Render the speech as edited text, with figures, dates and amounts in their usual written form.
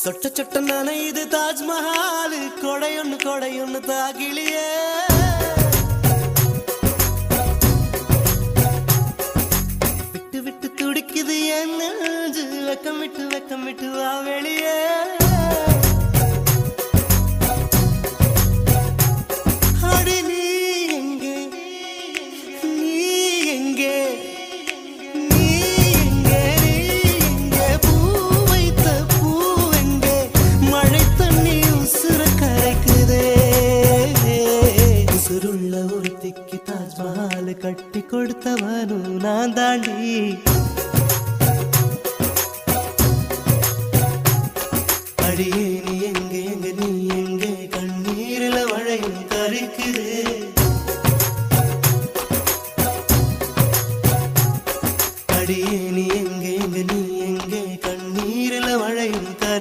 சொட்ட சொட்ட நனையுது தாஜ்மஹால் கொடையொன்னு தாகிலியே விட்டு விட்டு துடிக்குது என் நெஞ்சு வெக்கம் விட்டு வா வெளியே அடி நீ எங்கே பூ வைத்த பூ எங்கே மழை தண்ணி உசுர கரைக்குதே உசுருள்ள ஒருத்திக்கு தாஜ்மஹால் கட்டி கொடுத்தவனும் நான் தாண்டி அடியே